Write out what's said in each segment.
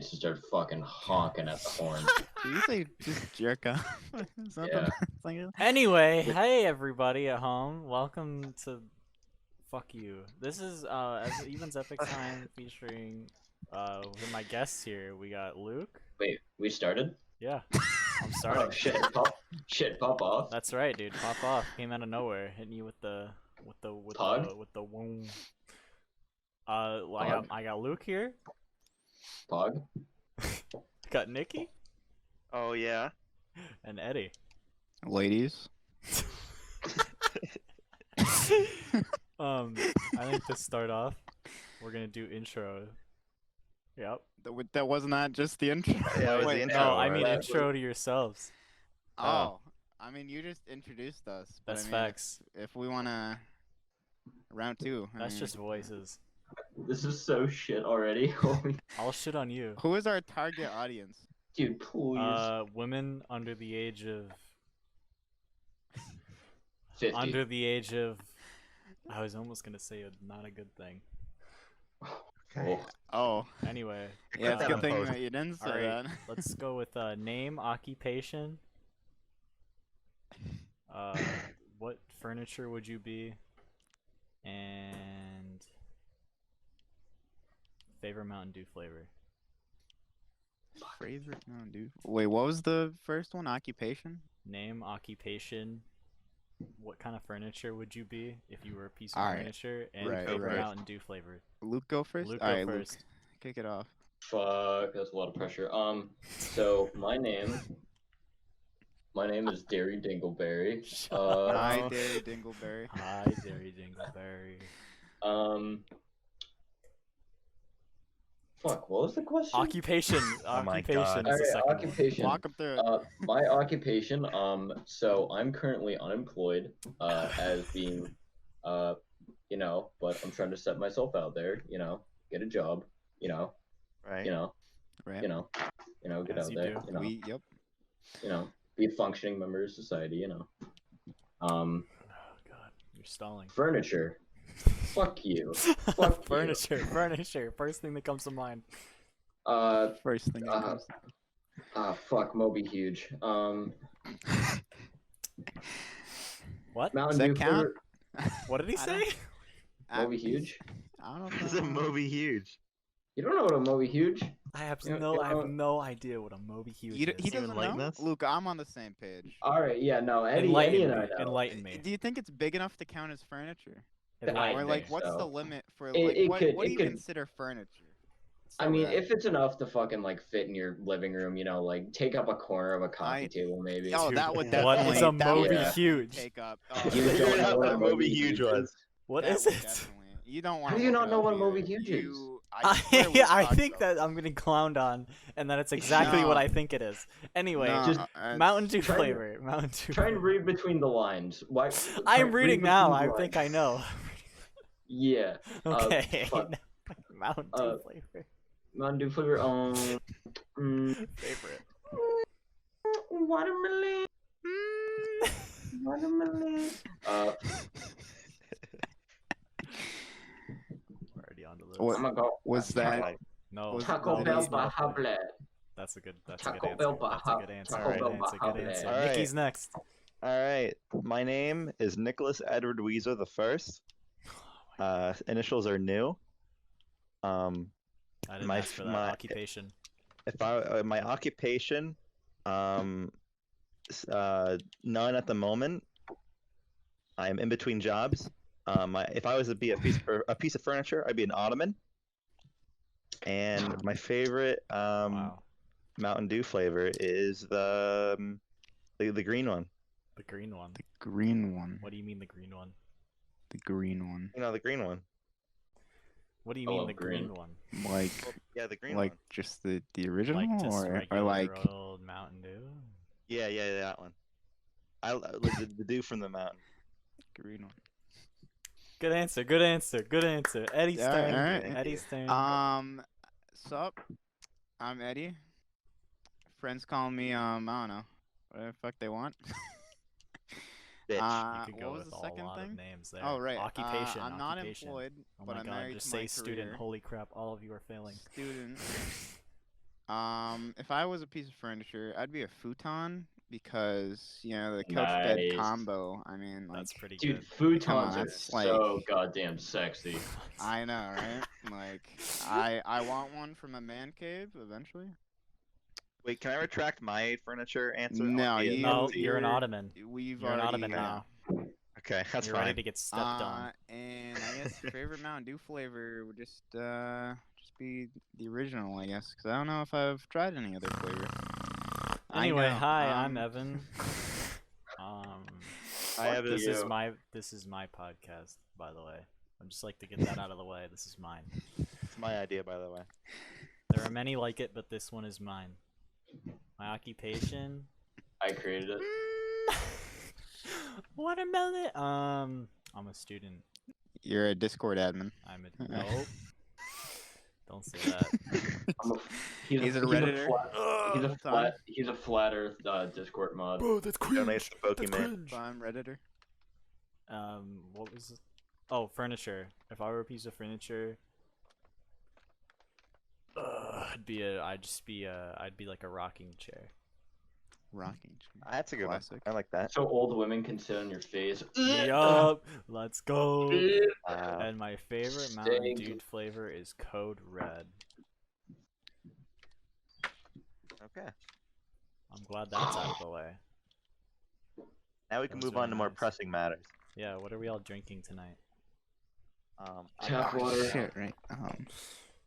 to start fucking honking at the horn. Did you say just jerk off? Is that Yeah. the Anyway, hey everybody at home. Welcome to Fuck You. This is Eben's Epic Time featuring with my guests here. We got Luke. Wait, we started? Yeah. I'm Oh starting. shit, pop off. That's right, dude. Pop off. Came out of nowhere, hitting you with the Pog? woom. I got Luke here. Pog? Got Nikki Oh yeah. and Eddie. Ladies. I think to start off, we're gonna do intro. Yep. That was not just the intro. Yeah, it was the Wait, intro. No, I right? mean intro to yourselves. Oh, I mean you just introduced us. But That's I mean, facts. If we wanna round two. I That's mean, just voices. This is so shit already. Holy I'll shit on you. Who is our target audience? dude, please. Women under the age of 50. under the age of. I was almost gonna say not a good thing. Oh, Oh, Anyway, yeah, it's a good thing Post. that you didn't say Alright. that. let's go with name, occupation. What furniture would you be? And favorite Mountain Dew flavor. Favorite? No, dude. Wait, what was the first one? Occupation? Name, occupation. What kind of furniture would you be if you were a piece of Alright. furniture? And Right, favorite right. Mountain Dew flavor. Luke go first? Luke, go Alright, first. Luke. Kick it off. fuck, that's a lot of pressure. So my name is Derry Dingleberry. Shut up. Hi, Oh. Dairy Dingleberry. Hi, Derry Dingleberry. Fuck, what was the question? Occupation. Oh my Occupation God. is the Alright, second one. occupation. Walk him through it. My occupation, so I'm currently unemployed, as being, but I'm trying to set myself out there, get a job, Right. Right. Get As out you there, do. Yep. be a functioning member of society, Oh god, you're stalling. Furniture. Fuck you. Fuck you. Furniture. First thing that comes to mind. First thing that comes. Fuck, Moby Huge. What? Mountain Does Dew that count? flavor- What did he I don't- say? Moby Huge? I don't Is it know. Moby huge? You don't know what a Moby Huge? I have You know- I have no idea what a Moby Huge He is. doesn't enlighten know? us? Luke, I'm on the same page. Alright, yeah, no, Eddie Enlighten and I me. know. Enlighten me. Do you think it's big enough to count as furniture? Enlighten Or me. like, what's the so. limit for It- like it what could- do it you could- consider furniture? I So mean, that- if it's enough to fucking like fit in your living room, like take up a corner of a coffee I- table, maybe. Oh, Dude, that would what definitely. is a that would Moby Yeah. Huge? Take up. You Oh, don't Figured know out what what a Moby Huge was. What that is would it? definitely- You don't want How to. do you not know what a Moby Huge is? I swear we I talked think about that I'm getting clowned on, and that it's exactly what No. I think it is. Anyway, No, just Mountain Dew try- flavor. Mountain Dew. Try and flavor. read between the lines. Why? I'm read reading between now. the I lines. think I know. Yeah. Okay. fuck. Mountain Dew flavor. Mountain Dew flavor. Favorite. Watermelon. Watermelon. We're already on the list. What- I'm gonna go. Was that? Right. No. was- Taco no, Bell these Bahablet. That's a good. That's Taco a good answer. Bell That's a good answer. Taco Bell That's a good Bahablet. answer. Alright. Nikki's next. All right. My name is Nicholas Edward Weezer the First. Initials are new. I didn't My- ask for that my- occupation. If I my occupation, none at the moment. I'm in between jobs. If I was to be a piece of furniture, I'd be an ottoman. And my favorite Wow. Mountain Dew flavor is the green one. The green one. The green one. What do you mean the green one? The green one. You know, the green one. What do you I mean love the green green. one? Like Yeah, the green like one. just the original Like just or regular like old Mountain Dew? Yeah, that one. Like the dew from the mountain. green one. Good answer. Good answer. Good answer. Eddie's Yeah, turn. alright. Eddie's turn. Sup? I'm Eddie. Friends call me I don't know. Whatever the fuck they want. Bitch. you could go what was with the a second lot thing? of names there. Oh right. Occupation. I'm not occupation. employed, Oh but my I'm god, married just to my say student. career. Holy crap, all of you are failing. Student. If I was a piece of furniture, I'd be a futon because the couch bed Nice. combo. I mean, like, That's pretty Dude, good. Come on, futons are that's like- so goddamn sexy. I know, right? Like, I want one for my man cave eventually. Wait, can I retract my furniture answer? I No, wanna be a you- No, Nazi. you're an you're- ottoman. We've You're an already ottoman now. Okay, that's You're fine. ready to get stepped on. And I guess favorite Mountain Dew flavor would just be the original, I guess, because I don't know if I've tried any other flavor. I Anyway, know, hi, I'm Evan. I have This you. is my podcast, by the way. I'd just like to get that out of the way. This is mine. It's my idea, by the way. There are many like it, but this one is mine. My occupation. I created it. Watermelon. I'm a student. You're a Discord admin. I'm a nope. Don't say that. He's a Redditor. He's a flat Earth Discord mod. Bro, that's Donates to Pokemon. So I'm Redditor. What was it? Oh, furniture. If I were a piece of furniture, I'd be like a rocking chair. Rocking chair. That's a good Classic. one. I like that. So old women can sit on your face. Yup, let's go. Wow. And my favorite Mountain Dang. Dew flavor is Code Red. Okay. I'm glad that's out of the way. Now we can Those move are on to more nice. pressing matters. Yeah, what are we all drinking tonight? Tap Oh, water. shit, right.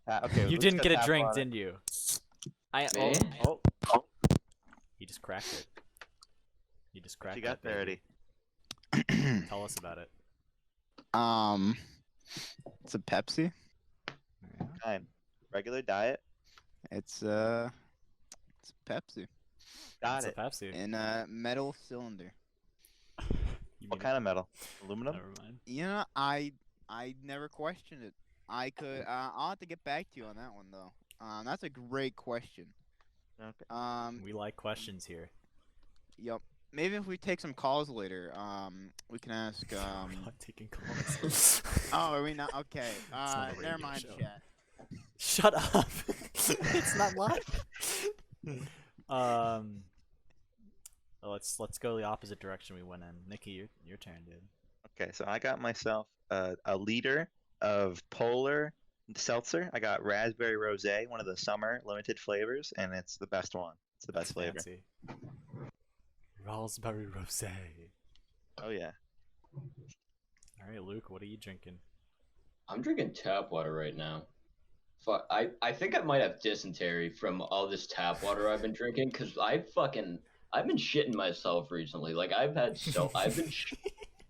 Okay. You let's didn't get a tap drink, water. didn't you? Me? Oh. He just cracked it. You just What cracked you got it, there, baby. Eddie? Tell us about it. It's a Pepsi. Yeah. Fine. Regular diet. It's a Pepsi Got It's it. a Pepsi. in a metal cylinder. You What mean- kind of metal? Aluminum? Never mind. I never questioned it. I could. I'll have to get back to you on that one though. That's a great question. Okay. We like questions here. Yep. Maybe if we take some calls later, we can ask. We're not taking calls. Oh, are we not? Okay. not a Never radio mind, show. chat. Shut up. It's not live. Let's go the opposite direction we went in. Nikki, your turn, dude. Okay, so I got myself a liter of Polar seltzer. I got raspberry rosé, one of the summer limited flavors, and it's the best one. It's the best flavor. Fancy. Raspberry rosé. Oh yeah. All right, Luke, what are you drinking? I'm drinking tap water right now. Fuck, I think I might have dysentery from all this tap water I've been drinking because I've been shitting myself recently. Like I've been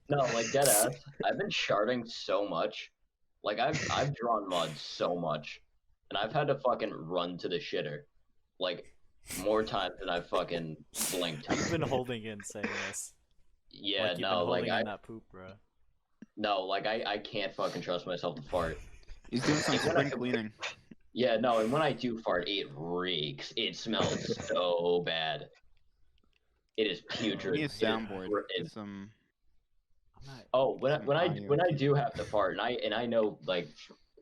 no, like dead ass. I've been sharding so much. Like I've drawn mud so much, and I've had to fucking run to the shitter, like more times than I've fucking blinked. You've been holding in saying this. Yeah, Like you've no, been like holding in that poop, bro. no, like I can't fucking trust myself to fart. He's doing some Like, when spring I- cleaning. Yeah, no, and when I do fart, it reeks. It smells so bad. It is putrid. We need a It is soundboard. gr- With some. Oh, when Some I audio when I do have to fart, and I know like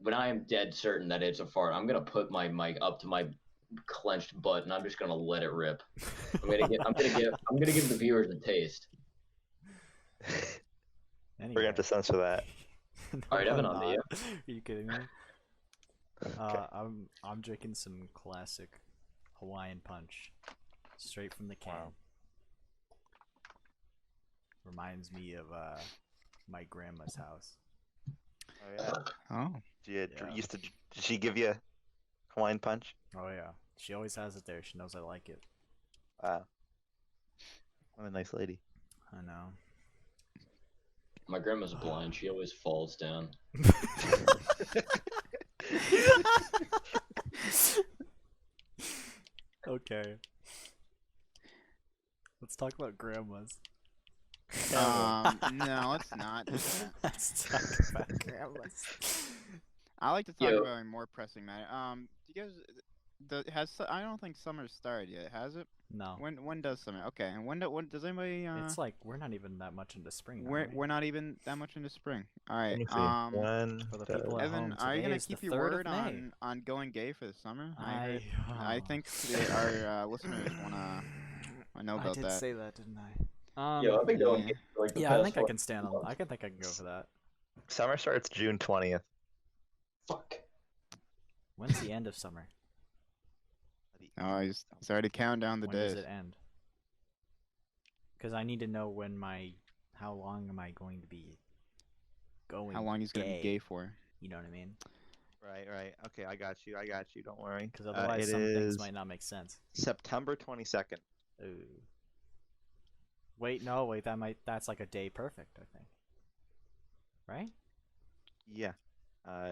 when I am dead certain that it's a fart, I'm gonna put my mic up to my clenched butt, and I'm just gonna let it rip. I'm gonna give the viewers a taste. We're gonna have to censor that. All right, No, Evan, I'm on to you. not. Are you kidding me? I'm drinking some classic Hawaiian punch, straight from the can. Wow. Reminds me of my grandma's house. Oh yeah. Oh. Did Yeah. did she give you Hawaiian punch? Oh yeah, she always has it there. She knows I like it. Wow. What a nice lady. I know. My grandma's blind. She always falls down. Okay. Let's talk about grandmas. No, let's not. do that. Let's talk about grandmas. I like to talk Yo. about a more pressing matter. Do you guys I don't think summer's started yet, has it? No. When does summer? Okay, and when does anybody? It's like we're not even that much into spring now, we're right? we're not even that much into spring. All right. Let me see. When For the does- people at Evan, home, are you today gonna is the keep your 3rd word of May. on going gay for the summer? I I think our listeners wanna know I about did that. say that, didn't I? Yo, I've been going yeah. gay for, like, the Yeah, I past think I fucking can stand on. months. I think I can go for that. Summer starts June 20th. Fuck. When's the end of summer? Oh, he's already counting down the When days. does it end? Because I need to know how long am I going to be going. How long he's gonna be gay for? You know what I mean? Right. Okay, I got you. Don't worry. Because otherwise, it some things is might not make sense. September 22nd. Ooh. Wait, that's like a day perfect, I think. Right? Yeah.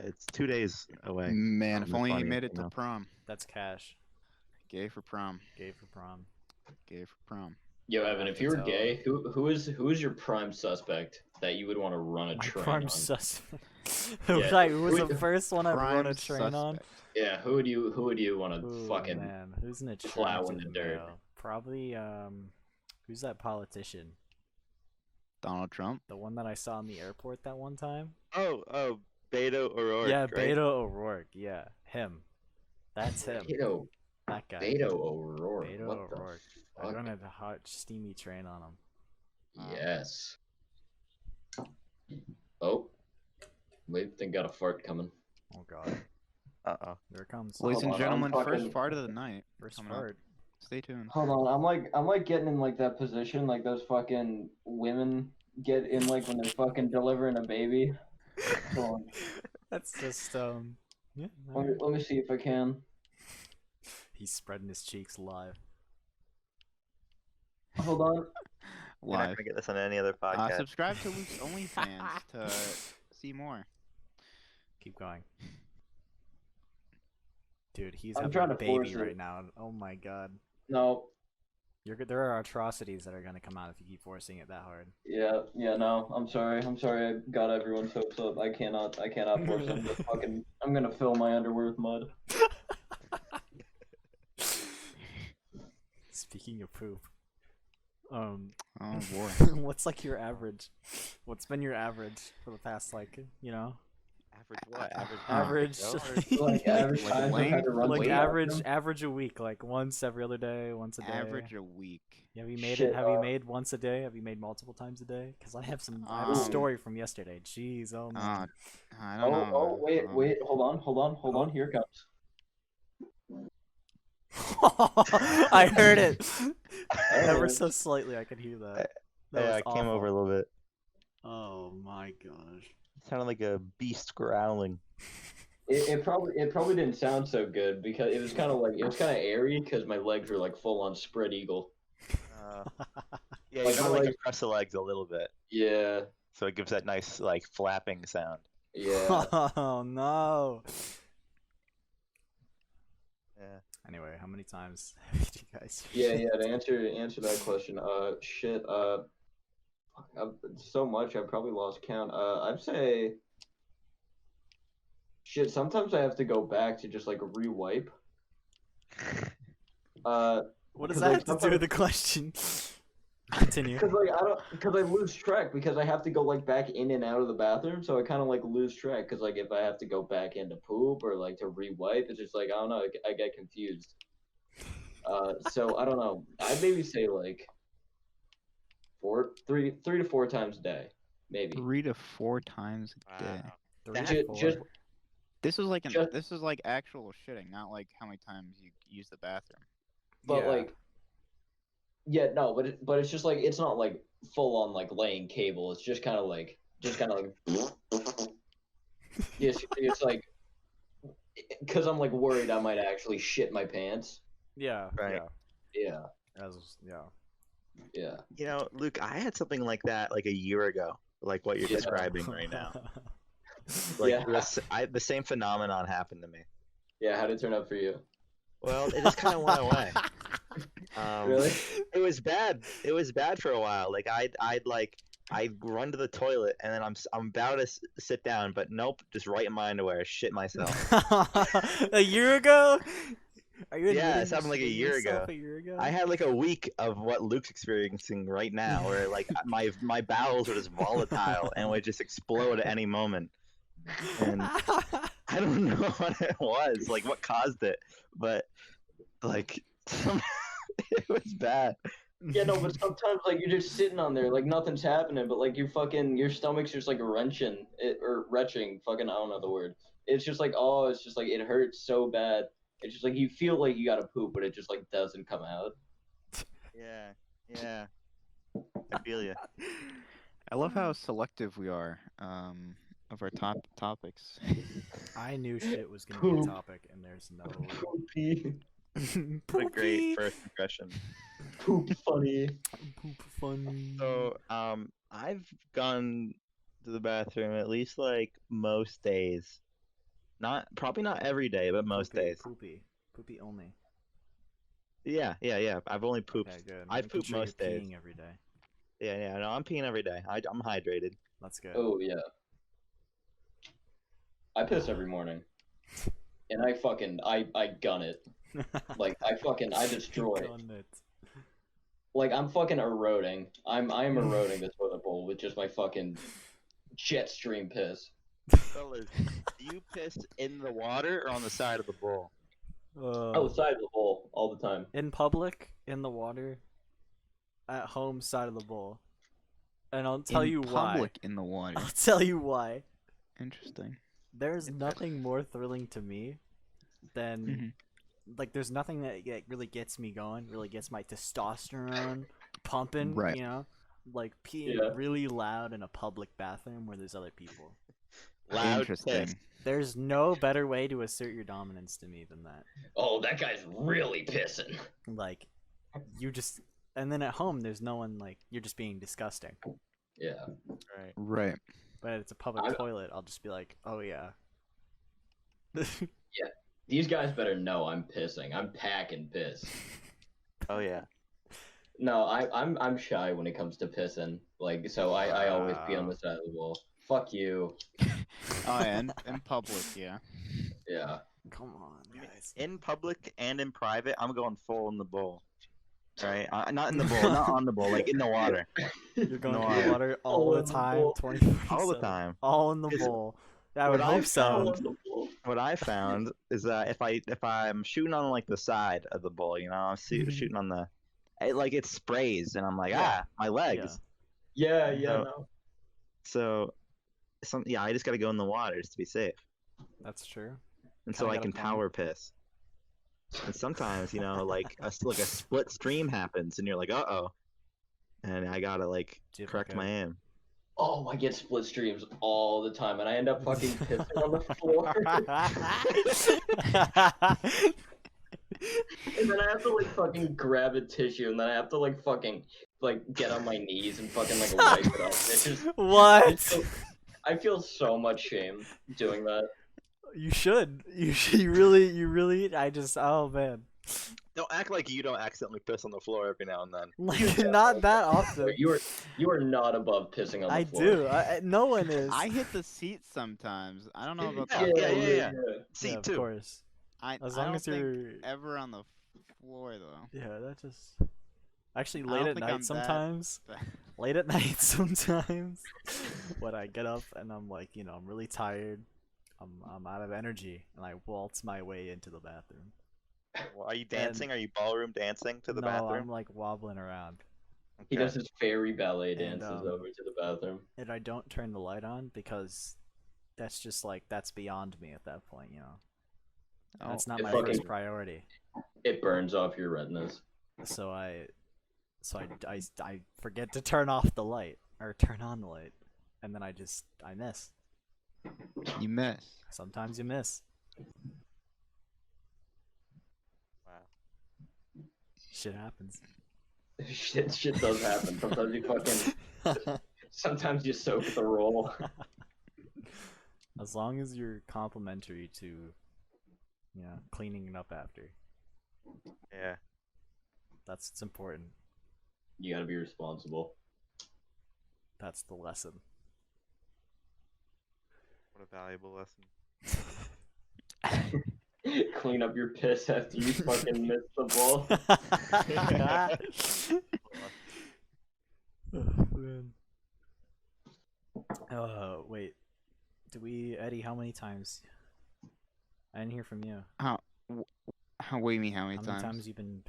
It's 2 days away. Man, from if the only he 20th, made it you to know. prom. That's cash. Gay for prom. Gay for prom. Gay for prom. Yo, I Evan, have if to you were tell- gay, who is your prime suspect that you would want to run a My train prime on? suspect. Yeah. Who was the Who- first one I'd run a Prime train on? suspect. Yeah, who would you want to Ooh, fucking man, who's an plow in attractive the dirt? male? Probably who's that politician? Donald Trump. The one that I saw in the airport that one time? Oh, Beto O'Rourke. Yeah, right? Beto O'Rourke. Yeah, him. That's him. Beto, That guy. Beto O'Rourke. Beto What O'Rourke. the I fuck? run a hot, steamy train on him. Yes. Oh, wait, they got a fart coming. Oh god, Uh-oh. there it comes. Ladies Hold and on, gentlemen, I'm first fucking- fart of the night. First coming up. fart. Stay tuned. Hold on, I'm like getting in like that position like those fucking women get in like when they're fucking delivering a baby. Hold on. That's just yeah. Let me see if I can. He's spreading his cheeks live. Hold on. You're not Live. gonna get this on any other podcast. Subscribe to Luke's OnlyFans to see more. Keep going. Dude, he's I'm having trying a to force baby it. right now. Oh my god. No. There are atrocities that are gonna come out if you keep forcing it that hard. Yeah, no. I'm sorry. I got everyone's hopes up. I cannot force them to fucking. I'm gonna fill my underwear with mud. Speaking of poop, Oh boy. what's like your average? What's been your average for the past Average what? average Like average Like times I've had to run like to the bathroom. average a week, like once every other day, once a day. Average a week. Have you made Shit, it? Have you made once a day? Have you made multiple times a day? Because I have a Um, story from yesterday. Jeez, oh man. I don't know. Oh, wait, hold on, here it comes. I heard it. Ever Oh. so slightly, I could hear that. That Yeah, was I came over a awful. little bit. Oh my gosh. It sounded like a beast growling. It probably didn't sound so good because it was kind of airy because my legs were like full on spread eagle. Yeah, Like, you gotta I'm like like- compress the legs a little bit, Yeah, so it gives that nice like flapping sound. yeah. Oh no. Yeah. Anyway, how many times did you guys? Yeah. To answer that question, shit, so much I probably lost count. I'd say, shit. Sometimes I have to go back to just like rewipe. What does 'cause, that like, have to do sometimes- with the question? Continue. Because I lose track because I have to go like back in and out of the bathroom, so I kind of like lose track because like if I have to go back in to poop or like to rewipe, it's just like I don't know, I get confused. So I don't know. I'd maybe say like three to four times a day, maybe. 3 to 4 times a day. Three That- to Ju- four. just This is like Just- this is like actual shitting, not like how many times you use the bathroom. But Yeah. like, yeah, no, but it's just like it's not like full on like laying cable. It's just kind of like yes, it's like because I'm like worried I might actually shit my pants. Yeah. Right. Yeah, yeah. You know, Luke, I had something like that like a year ago, like what you're Yeah. describing right now. Like Yeah. the same phenomenon happened to me. Yeah, how'd it turn out for you? Well, it just kind of went away. Really? It was bad. It was bad for a while. Like I'd run to the toilet and then I'm about to sit down, but nope, just right in my underwear, shit myself. A year ago? Are you Yeah, admitting this happened to like a shitting year yourself ago. a year ago? I had like a week of what Luke's experiencing right now, where like my bowels were just volatile and would just explode at any moment. And I don't know what it was, like what caused it, but like it was bad. Yeah, no, but sometimes like you're just sitting on there, like nothing's happening, but like your stomach's just like wrenching or retching. Fucking, I don't know the word. It's just like, oh, it's just like it hurts so bad. It's just like you feel like you gotta poop, but it just like doesn't come out. Yeah. I feel you. I love how selective we are of our topics. I knew shit was gonna be a Poop. topic, and there's no. Poopy, What a great Poopy. first impression. poop, funny. Poop funny. So, I've gone to the bathroom at least like most days. Probably not every day, but most Poopy, days. poopy only. Yeah. I've only pooped. Okay, good. I've Making pooped sure most you're days. peeing every day. Yeah. No, I'm peeing every day. I'm hydrated. That's good. Oh yeah, I piss every morning, and I gun it. Like I destroy it. Done it. Like I'm fucking eroding. I am eroding the toilet bowl with just my fucking jet stream piss. Fellas, do you piss in the water or on the side of the bowl? Outside the bowl all the time. In public, in the water, at home, side of the bowl. And I'll tell in you public why. in the water. I'll tell you why. Interesting. There's nothing more thrilling to me than like there's nothing that really gets me going, really gets my testosterone pumping, Right. you know? Like peeing Yeah. really loud in a public bathroom where there's other people. Loud Interesting. piss. There's no better way to assert your dominance to me than that. Oh, that guy's really pissing. Like you just and then at home there's no one like you're just being disgusting. Yeah. Right. But it's a public I'm- toilet, I'll just be like, "Oh yeah." These guys better know I'm pissing. I'm packing piss. Oh yeah. No, I'm shy when it comes to pissing. Like, so I always pee on the side of the wall. Fuck you. Oh, yeah, in public, yeah. Yeah. Come on, guys. In public and in private, I'm going full in the bowl. Right? Not in the bowl, not on the bowl, like in the water. You're going No, to the water all All the in the time, bowl. 24/7. All the time. All in the It's- bowl. I would hope so. What I found is that if I'm shooting on like the side of the bowl, you know, I'm shooting on the, it sprays, and I'm like, Yeah. my legs. Yeah, So- no. So, I just gotta go in the water just to be safe, That's true. and so Kinda I got a can point. power piss. And sometimes, you know, like a split stream happens, and you're like, and I gotta like Do you have, correct like, my aim. Oh, I get split streams all the time, and I end up fucking pissing on the floor. And then I have to like fucking grab a tissue, and then I have to like fucking like get on my knees and fucking like wipe it off. It's just What? I feel so much shame doing that. You should. You really. I just. Oh man. Don't act like you don't accidentally piss on the floor every now and then. Like not that often. You are not above pissing on the I floor. do. No one is. I hit the seat sometimes. I don't know about Yeah, that. yeah. Yeah, See, of too. course. As long don't as think you're. ever on the floor though. Yeah, that just. Actually, I late don't at think I'm night that sometimes. Late at night sometimes. When I get up and I'm like, I'm really tired. I'm out of energy, and I waltz my way into the bathroom. Well, are you dancing? Are you ballroom dancing to the No, bathroom? I'm like wobbling around, He Okay. does his fairy ballet And, dances over to the bathroom. and I don't turn the light on because that's just like that's beyond me at that point. Oh, That's not It my fucking- first priority. It burns off your retinas. So I forget to turn off the light or turn on the light, and then I miss. you miss. Sometimes you miss. Wow. Shit happens. Shit does happen. Sometimes you fucking. Sometimes you soak the roll. As long as you're complimentary to, cleaning it up after. Yeah. It's important. You gotta be responsible. That's the lesson. What a valuable lesson. Clean up your piss after you fucking miss the ball. Oh, man. Wait. Eddie, how many times? I didn't hear from you. What do you mean, how many How many times you been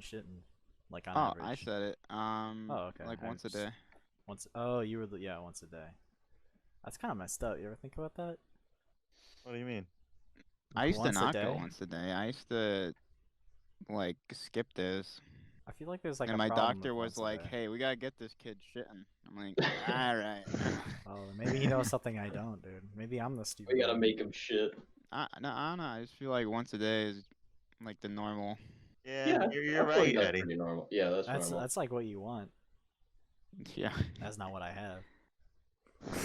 shitting? Like on Oh, average. I said it. Oh, okay. Like I once a just- day. Oh, you were once a day. That's kind of messed up. You ever think about that? What do you mean? I used to Once a not go day? once a day. I used to like skip days. I feel like there's like And a my problem doctor with was once a like, day. "Hey, we gotta get this kid shitting." I'm like, "All right." Oh, maybe he knows something I don't, dude. Maybe I'm the stupid We gotta one. make him shit. I don't know. I just feel like once a day is like the normal. Yeah, I you're feel like right, that's Eddie. pretty normal. Yeah, that's normal. That's like what you want. Yeah. That's not what I have.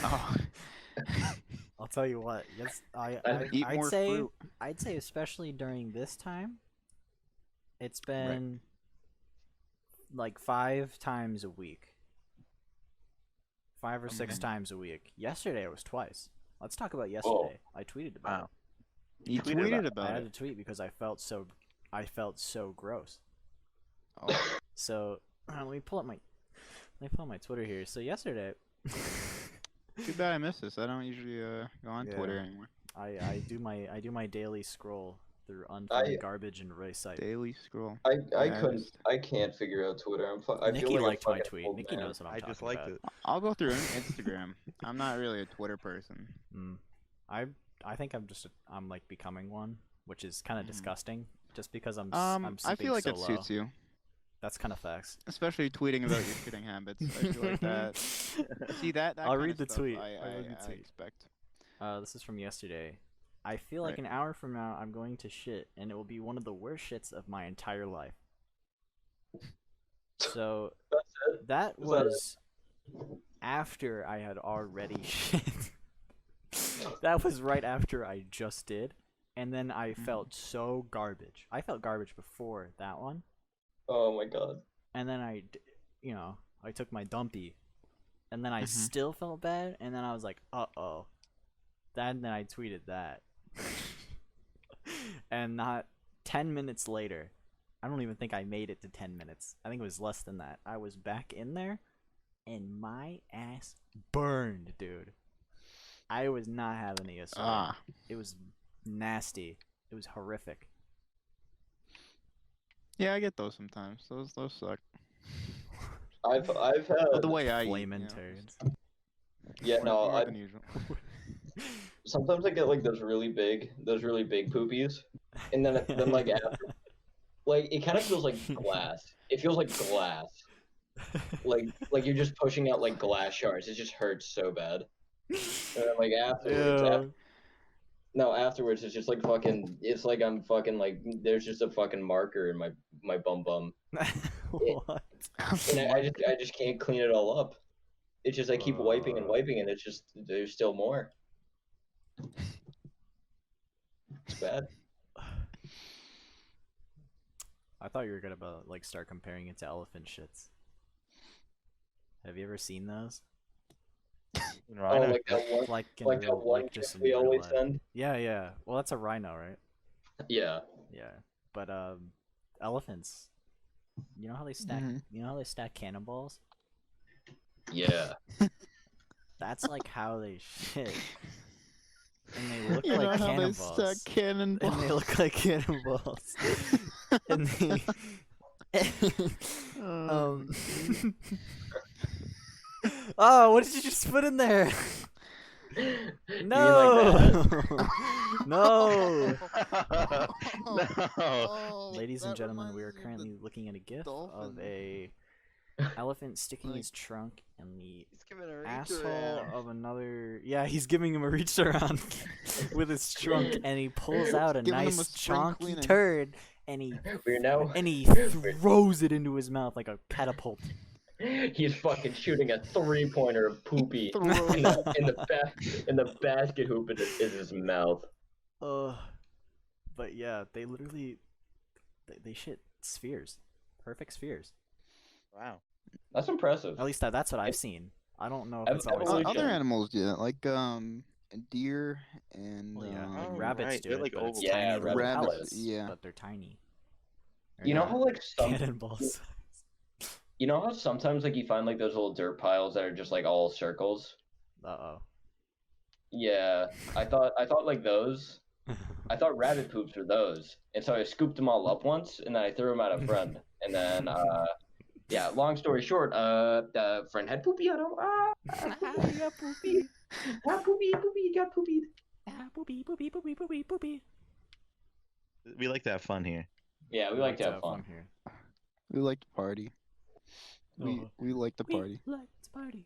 Oh. I'll tell you what. Yes, Eat I'd more say fruit. especially during this time, it's been like 5 times a week. 5 or 6 Okay. times a week. Yesterday it was twice. Let's talk about yesterday. I tweeted about Wow. You tweeted tweeted it. I about had it. to tweet because I felt so gross. Oh. So let me pull up my Twitter here. So yesterday, Too bad I missed this. I don't usually go on Yeah. Twitter anymore. I do my daily scroll through unfunny garbage and Ray site. Daily scroll. I Yeah, just- I can't figure out Twitter. I Nikki feel like liked a my fucking tweet. old Nikki man. knows what I'm I talking just liked about. it. I'll go through Instagram. I'm not really a Twitter person. I think I'm like becoming one, which is kind of Mhm. disgusting. Just because I'm I sleeping feel like so it low. suits you, That's kind of facts. especially tweeting about your shitting habits. I feel like that. See that? I'll kinda read the stuff tweet. I I'll read the tweet. expect. This is from yesterday. I feel like Right. an hour from now I'm going to shit, and it will be one of the worst shits of my entire life. So That's it. that Is that was after I had already shit. That was right after I just did, and then I felt so garbage. I felt garbage before that one, Oh my god. and then I took my dumpy, and then I Mhm. still felt bad, and then I was like, uh-oh. Then I tweeted that. And not 10 minutes later, I don't even think I made it to 10 minutes. I think it was less than that. I was back in there, and my ass burned, dude. I was not having it yesterday. Ah. It was nasty. It was horrific. Yeah, I get those sometimes. Those suck. I've But had the way I eat, Flamin' you know, turds. yeah, no, more I than usual. sometimes I get like those really big poopies, and then like after, like it kind of feels like glass. It feels like glass. Like you're just pushing out like glass shards. It just hurts so bad. And then like afterwards it's just like fucking. It's like I'm fucking like there's just a fucking marker in my bum, What? and I just can't clean it all up. It's just I keep wiping and wiping, and it's just there's still more. It's bad. I thought you were gonna like start comparing it to elephant shits. Have you ever seen those? You know, I know. Like that one, Like in like real, that one like just in we real always life. send. Yeah. Well, that's a rhino, right? Yeah. Yeah. But elephants. You know how they stack? Mhm. You know how they stack cannonballs? Yeah. That's like how they shit. And they look You know like how they cannonballs. stack cannonballs. And they look like cannonballs. And they Oh, what did you just put in there? You mean like No. that? No. No. Ladies and gentlemen, we are currently looking at a gif of dolphin. a elephant sticking Like- his trunk in the He's giving a reach asshole around. of another. Yeah, he's giving him a reach around with his trunk, and he pulls out a Giving him nice a spring chonky cleaning. turd, and he We're now. throws it into his mouth like a catapult. He's fucking shooting a 3-pointer of poopy in the basket hoop is his mouth. But yeah, they literally they shit spheres, perfect spheres. Wow. That's impressive. At least that's what I've seen. I don't know if it's I've always always like Other that. animals do that. Like deer and Well, yeah, like Oh, rabbits right, do they're it, like but it's oval Yeah, tiny little rabbits. pellets. Yeah. But they're tiny. Or You know not how like cannonballs. you know how sometimes like you find like those little dirt piles that are just like all circles? Uh Yeah, I thought like those. I thought rabbit poops were those, and so I scooped them all up once, and then I threw them at a friend, and then yeah. Long story short, the friend had poopy on him. oh. You got poopy. Poopy, got poopied. Poopy, poopy, poopy, poopy, poopy. We like to have fun here. Yeah, we like to have fun. here. We like to party. Uh-huh. We like to party. We like to party.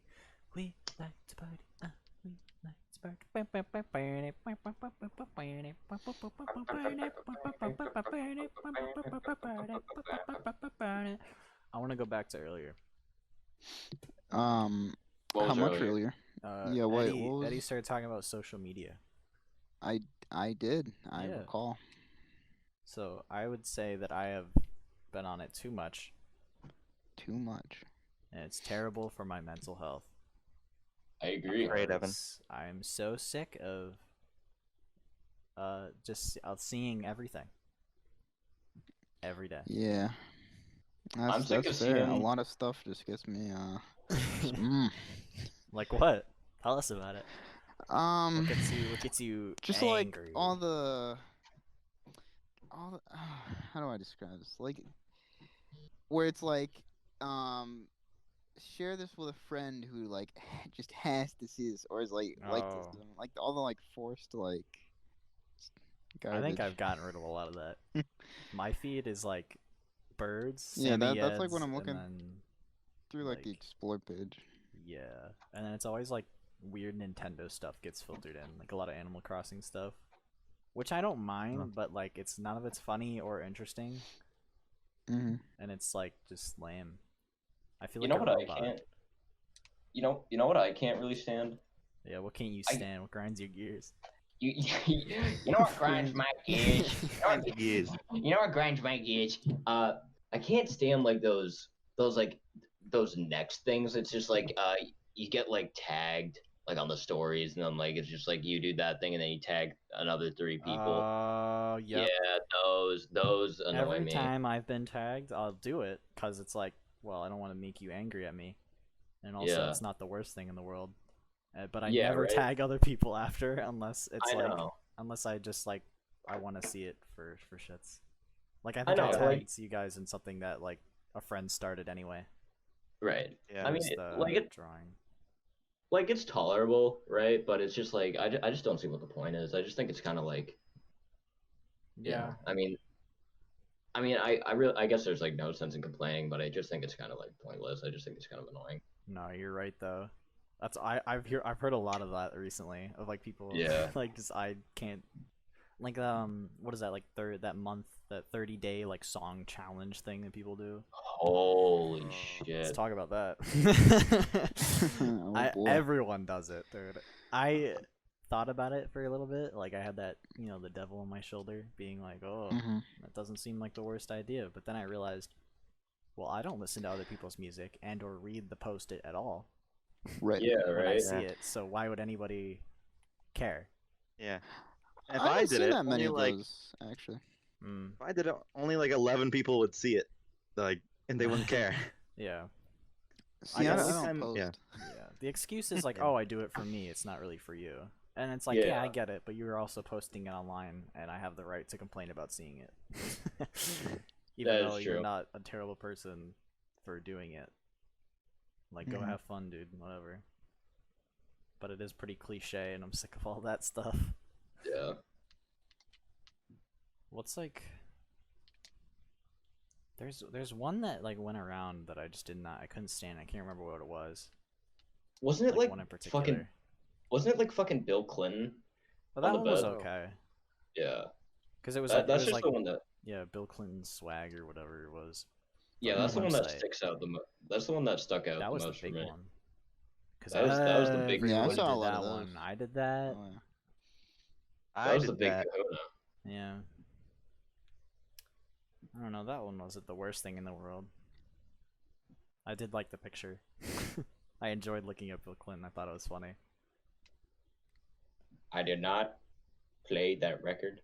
We like to party. We like to party. I want to go back to earlier. What How was much earlier? earlier? Yeah, wait, Eddie, what was- Eddie started talking about social media. I did. I Yeah. recall. So I would say that I have been on it too much, Too much. and it's terrible for my mental health. I agree. Great, Evan. because I'm so sick of just seeing everything every day. Yeah. I'm sick That's of fair. A seeing- lot of stuff just gets me mm. Like what? Tell us about it. What gets you Just angry? like all the how do I describe this? Like where it's like share this with a friend who like just has to see this or is like this, Oh. like all the like forced like garbage. I think I've gotten rid of a lot of that. My feed is like birds. Yeah, Sammy that's like Eds, when I'm and looking then, through like the like- explore page. yeah, and then it's always like weird Nintendo stuff gets filtered in, like a lot of Animal Crossing stuff, which I don't mind, but like it's none of it's funny or interesting, Mm-hmm. and it's like just lame. I feel You like know a what I robot. can't. You know what I can't really stand. Yeah, what can't you I- stand? What grinds your gears? You know what grinds my gears? Years. You know what grinds my gears? I can't stand like those next things. It's just like you get like tagged like on the stories, and then like it's just like you do that thing, and then you tag another 3 people. Yep. Yeah, those annoy Every me. time I've been tagged, I'll do it because it's like, well, I don't want to make you angry at me, and also Yeah. it's not the worst thing in the world. But I Yeah, never right. tag other people after unless it's I like, know. unless I just like I want to see it for shits. Like I I think I, know, tagged like- you guys in something that like a friend started anyway. Right. Yeah. I mean, was it- the like it, drawing. like it's tolerable, right? But it's just like I just don't see what the point is. I just think it's kind of like Yeah. I mean, I really I guess there's like no sense in complaining, but I just think it's kind of like pointless. I just think it's kind of annoying. No, you're right though. That's I've heard a lot of that recently of like people Yeah. like just I can't like what is that like that month that 30-day like song challenge thing that people do. Holy Oh. Let's shit! talk about that. Oh, boy. Everyone does it, dude. I thought about it for a little bit. Like I had that, the devil on my shoulder being like, "Oh, Mm-hmm. that doesn't seem like the worst idea." But then I realized, well, I don't listen to other people's music and or read the post-it at all Right. Yeah, when I right. see it. So why would anybody care? Yeah. If I I haven't did seen it, that many only of like those actually. Mm, if I did it, only like 11 people would see it, like, and they wouldn't care. yeah, See, guess- I don't Anytime- post. yeah. yeah. The excuse is like, Yeah. "Oh, I do it for me. It's not really for you." And it's like, yeah, I Yeah. get it, but you're also posting it online, and I have the right to complain about seeing it, even That is though you're true. not a terrible person for doing it. Like, go Mhm. have fun, dude. Whatever. But it is pretty cliche, and I'm sick of all that stuff. Yeah. What's like? There's one that like went around that I just I couldn't stand. I can't remember what it was. Wasn't it like one in particular. fucking? Wasn't it like fucking Bill Clinton? But on that the one was bed? okay. Yeah. Because it was That's it was just like the one that. yeah, Bill Clinton's swag or whatever it was. Yeah, from that's the the one that website. sticks out the most. That's the one that stuck out That the was the most for big me. one. Because That was the big Yeah, I one. saw a did lot of that those. one. I did that. Oh, yeah. That I was the did big that. kahuna. Yeah. I don't know. That one wasn't the worst thing in the world. I did like the picture. I enjoyed looking at Bill Clinton. I thought it was funny. I did not play that record.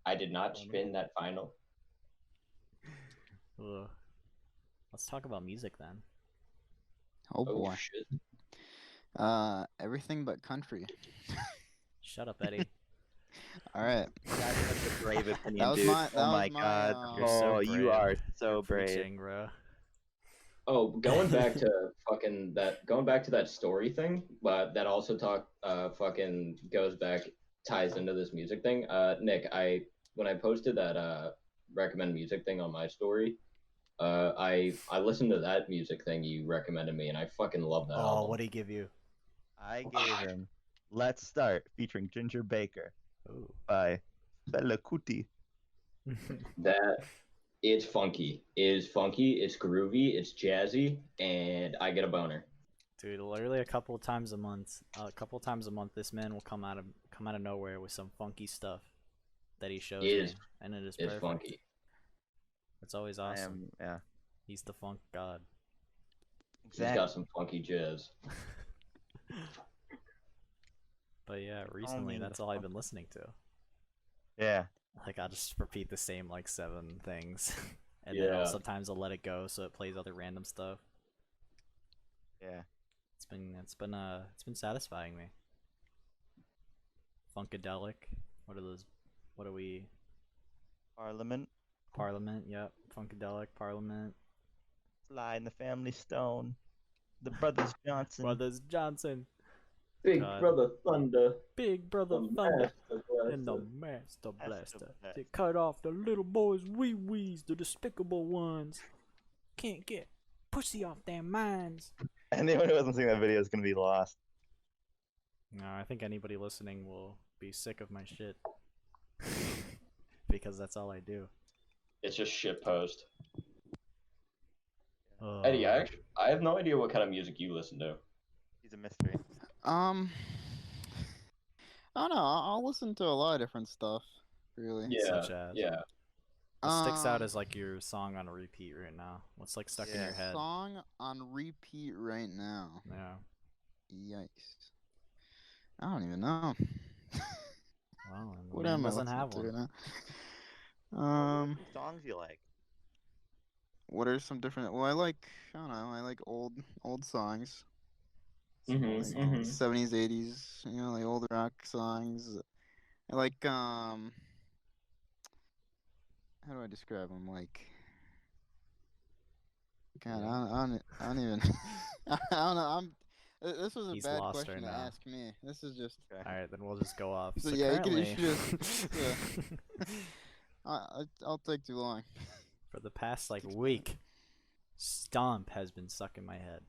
I did not spin that final. Ugh. Let's talk about music then. Oh Oh boy. shit. Everything but country. Shut up, Eddie. All right. That's such a brave opinion, That was dude. my- Oh that my was my, god. You're so Oh, you brave. are so You're brave. preaching, bro. Oh, going back to going back to that story thing, but that also fucking goes back, ties into this music thing. Nick, when I posted that recommend music thing on my story, I listened to that music thing you recommended me, and I fucking love that Oh, album. what'd he give you? I gave him Let's Start featuring Ginger Baker Ooh. by Fela Kuti. That it's funky. It is funky. It's groovy. It's jazzy, and I get a boner. Dude, literally a couple of times a month, this man will come out of nowhere with some funky stuff that he shows It me, is and it is it's perfect. funky. It's always I awesome. am, yeah. He's the funk god. He's got some funky jazz. But yeah, recently that's all I've been listening to. Yeah. Like I'll just repeat the same like 7 things, and Yeah. then sometimes I'll let it go so it plays other random stuff. Yeah. It's been satisfying me. Funkadelic. What are those? What are we? Parliament. Parliament. Yep. Funkadelic. Parliament. Sly and the Family Stone. The Brothers Johnson. Brothers Johnson. Big God. Brother Thunder. Big Brother The Thunder. Master Blaster. And the Master Blaster. Blaster. They cut off the little boys' wee-wees, the despicable ones. Can't get pussy off their minds. Anyone who hasn't seen that video is gonna be lost. No, I think anybody listening will be sick of my shit. Because that's all I do. It's just shit post. Uh, Eddie, I have no idea what kind of music you listen to. He's a mystery. I don't know. I'll listen to a lot of different stuff. Really. Yeah, Such as? yeah. What sticks out Um, as like your song on a repeat right now? What's like stuck in your head? Song on repeat right now. Yeah. Yikes. I don't even know. Well, What man am I doesn't listening have to one. right now? Songs you like? What are some different? Well, I don't know. I like old songs. Mhm, Like mhm. 70s, 80s. You know, like old rock songs. I like How do I describe them? Like, God, I don't even. I don't know. This was a He's bad lost question right to now. ask me. This is just. Okay. All right, then we'll just go off. So, So yeah, you currently, should I'll take too long. for the past like week, Stomp has been stuck in my head.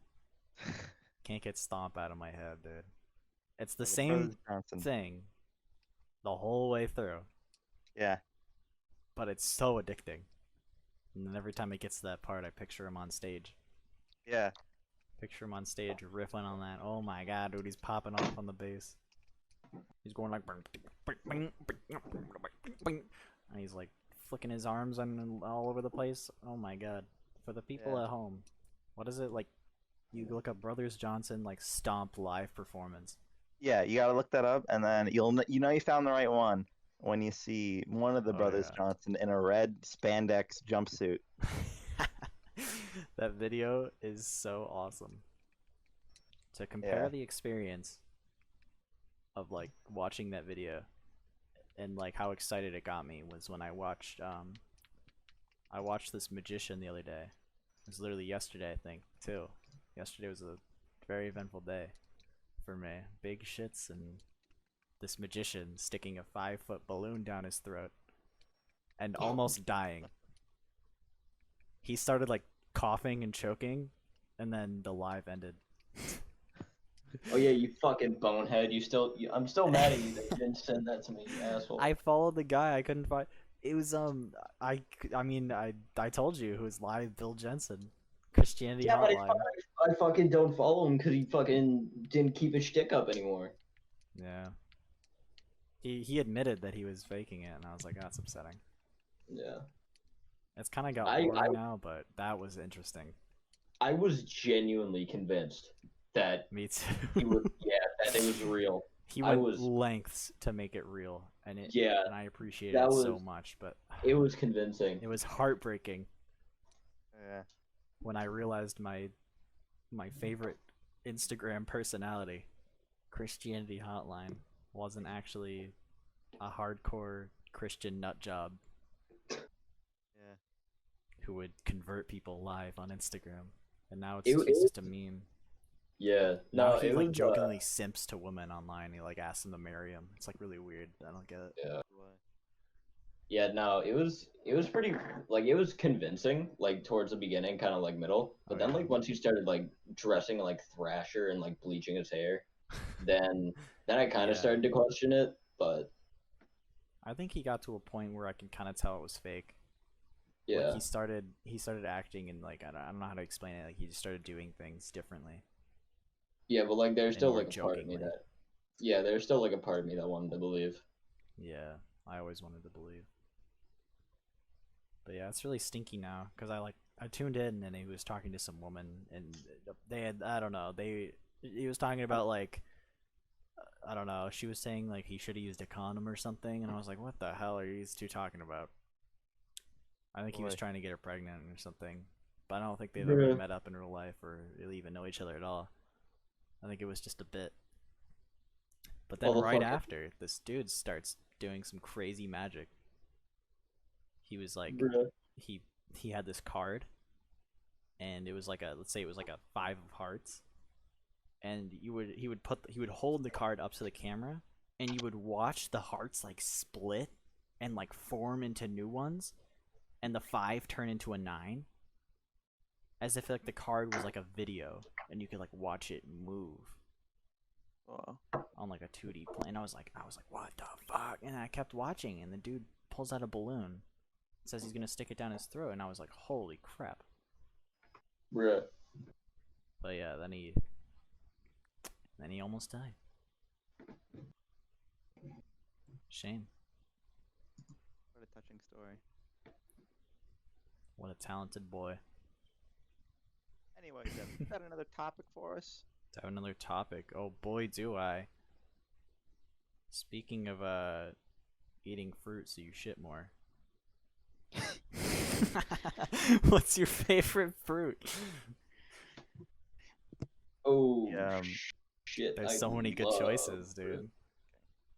Can't get Stomp out of my head, dude. It's the same Brothers Johnson. thing the whole way through, Yeah. but it's so addicting. And then every time it gets to that part, I picture him on stage. Yeah. Picture him on stage riffing on that. Oh my god, dude, he's popping off on the bass. He's going like, and he's like flicking his arms on all over the place. Oh my god. For the people Yeah. at home, what is it like? You look up Brothers Johnson like Stomp live performance. Yeah, you gotta look that up, and then you found the right one when you see one of the Oh, Brothers yeah. Johnson in a red spandex jumpsuit. That video is so awesome. To compare Yeah. the experience of like watching that video and like how excited it got me was when I watched this magician the other day. It was literally yesterday, I think, too. Yesterday was a very eventful day for me. Big shits and this magician sticking a 5-foot balloon down his throat and almost dying. He started like coughing and choking, and then the live ended. Oh yeah, you fucking bonehead. I'm still mad at you that you didn't send that to me, you asshole. I followed the guy. I couldn't find. It was I told you who was live. Bill Jensen, Christianity Yeah, but Hotline. I fucking don't follow him because he fucking didn't keep his shtick up anymore. Yeah. He admitted that he was faking it, and I was like, that's upsetting. Yeah. It's kind of got I- boring now, but that was interesting. I was genuinely convinced that Me too. that it was real. He I went was lengths to make it real, and yeah, I appreciated that it so was much, but it was convincing. it was heartbreaking Yeah. when I realized my favorite Instagram personality, Christianity Hotline, wasn't actually a hardcore Christian nut job Yeah. who would convert people live on Instagram, and now It he's was just a meme. yeah. Now No, he it like was jokingly simps to women online. He like asks them to marry him. It's like really weird. I don't get it. yeah. Boy. Yeah, no, it was pretty like it was convincing like towards the beginning, kind of like middle, but Oh, then yeah. like once he started like dressing like Thrasher and like bleaching his hair, then I kind of Yeah. started to question it. But I think he got to a point where I can kind of tell it was fake. yeah, Like he started acting and like I don't know how to explain it. Like he just started doing things differently. yeah, but like there's And still more like a part of me jokingly. that yeah, there's still like a part of me that wanted to believe. Yeah, I always wanted to believe. But yeah, it's really stinky now because I tuned in and he was talking to some woman and they had I don't know he was talking about like I don't know she was saying like he should have used a condom or something and I was like what the hell are these two talking about? I think he was Boy. trying to get her pregnant or something, but I don't think they've ever Bruh. met up in real life or really even know each other at all. I think it was just a bit. But then Well, the right fuck- after, this dude starts doing some crazy magic. He was like, Bruh. he had this card, and it was like let's say it was like a 5 of hearts, and he would hold the card up to the camera, and you would watch the hearts like split and like form into new ones, and the 5 turn into a 9, as if like the card was like a video, and you could like watch it move Oh. on like a 2D plane. I was like, what the fuck? And I kept watching, and the dude pulls out a balloon, says he's gonna stick it down his throat, and I was like, holy crap. Bruh. But yeah, then he almost died. Shame. What a touching story. What a talented boy. Anyway, Devin, you got another topic for us? To have another topic. Oh boy, do I. Speaking of eating fruit so you shit more. What's your favorite fruit? Oh Yeah, shit! There's I so many good love choices, fruit. dude.